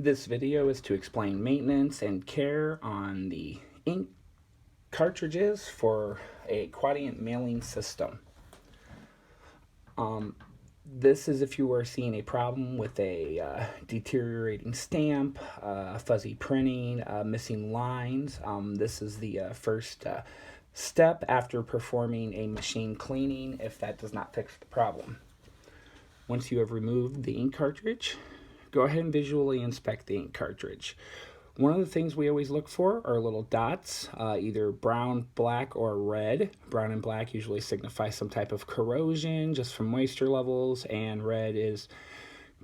This video is to explain maintenance and care on the ink cartridges for a quadient mailing system. This is if you were seeing a problem with a deteriorating stamp, fuzzy printing, missing lines. This is the first step after performing a machine cleaning if that does not fix the problem. Once you have removed the ink cartridge, go ahead and visually inspect the ink cartridge. One of the things we always look for are little dots, either brown, black, or red. Brown and black usually signify some type of corrosion just from moisture levels, and red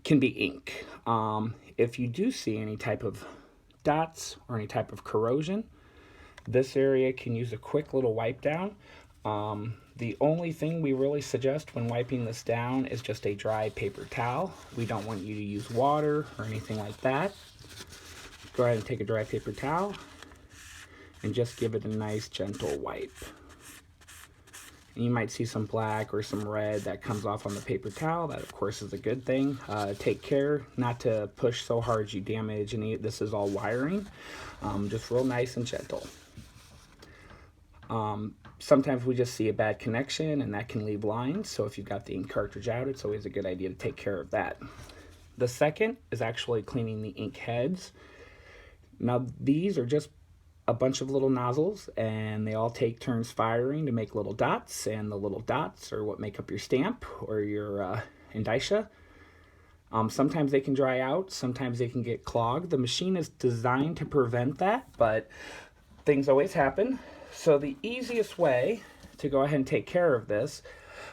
can be ink. If you do see any type of dots or any type of corrosion, this area can use a quick little wipe down. The only thing we really suggest when wiping this down is just a dry paper towel. We don't want you to use water or anything like that. Go ahead and take a dry paper towel and just give it a nice gentle wipe. And you might see some black or some red that comes off on the paper towel. That of course is a good thing. Take care not to push so hard you damage any. This is all wiring. Just real nice and gentle. Sometimes we just see a bad connection and that can leave lines, so if you've got the ink cartridge out, it's always a good idea to take care of that. The second is actually cleaning the ink heads. Now these are just a bunch of little nozzles and they all take turns firing to make little dots, and the little dots are what make up your stamp or your indicia. Sometimes they can dry out, sometimes they can get clogged. The machine is designed to prevent that, but things always happen. So the easiest way to go ahead and take care of this,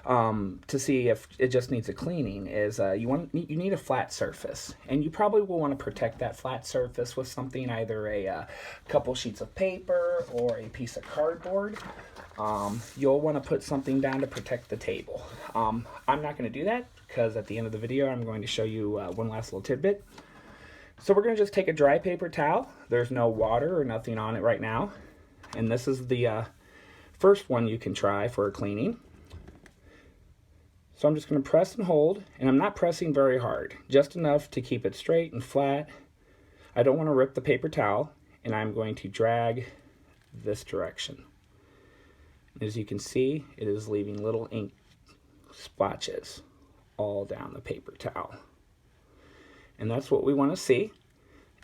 to see if it just needs a cleaning, is you need a flat surface, and you probably will want to protect that flat surface with something, either a couple sheets of paper or a piece of cardboard. You'll want to put something down to protect the table. I'm not going to do that because at the end of the video I'm going to show you one last little tidbit. So we're going to just take a dry paper towel. There's no water or nothing on it right now. And this is the first one you can try for a cleaning. So I'm just going to press and hold, and I'm not pressing very hard, just enough to keep it straight and flat. I don't want to rip the paper towel, and I'm going to drag this direction. As you can see, it is leaving little ink splotches all down the paper towel. And that's what we want to see.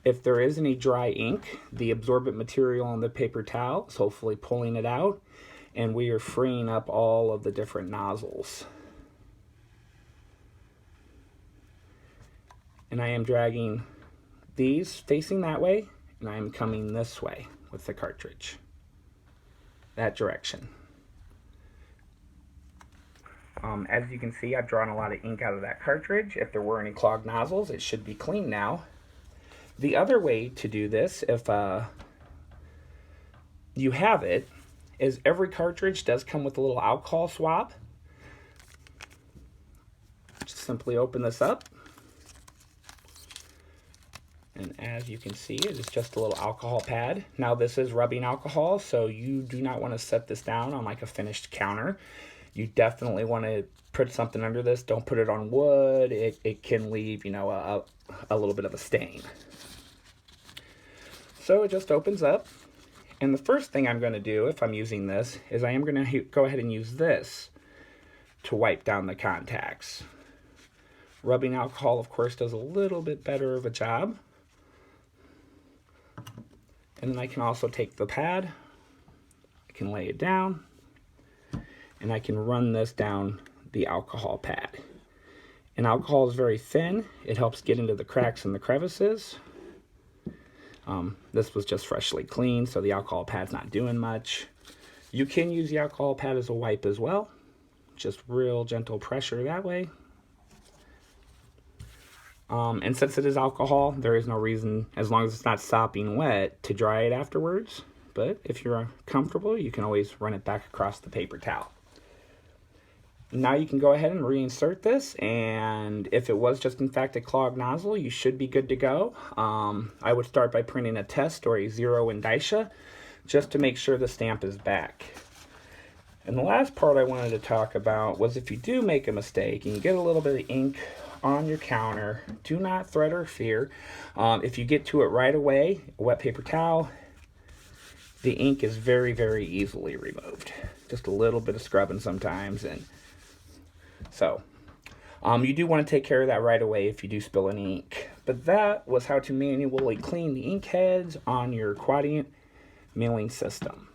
If there is any dry ink, the absorbent material on the paper towel is hopefully pulling it out, and we are freeing up all of the different nozzles. And I am dragging these facing that way, and I am coming this way with the cartridge, that direction. As you can see, I've drawn a lot of ink out of that cartridge. If there were any clogged nozzles, it should be clean now. The other way to do this, if you have it, is every cartridge does come with a little alcohol swab. Just simply open this up. And as you can see, it is just a little alcohol pad. Now this is rubbing alcohol, so you do not want to set this down on like a finished counter. You definitely want to put something under this. Don't put it on wood. It can leave, you know, a little bit of a stain. So it just opens up, and the first thing I'm going to do if I'm using this is I am going to go ahead and use this to wipe down the contacts. Rubbing alcohol, of course, does a little bit better of a job. And then I can also take the pad, I can lay it down, and I can run this down the alcohol pad. And alcohol is very thin. It helps get into the cracks and the crevices. This was just freshly cleaned, so the alcohol pad's not doing much. You can use the alcohol pad as a wipe as well. Just real gentle pressure that way. And since it is alcohol, there is no reason, as long as it's not sopping wet, to dry it afterwards. But if you're comfortable, you can always run it back across the paper towel. Now you can go ahead and reinsert this, and if it was just in fact a clogged nozzle, you should be good to go. I would start by printing a test or a 0 indicia just to make sure the stamp is back. And the last part I wanted to talk about was if you do make a mistake and you get a little bit of ink on your counter. Do not threat or fear. If you get to it right away, a wet paper towel, the ink is very, very easily removed. Just a little bit of scrubbing sometimes, and so you do want to take care of that right away if you do spill any ink. But that was how to manually clean the ink heads on your Quadient milling system.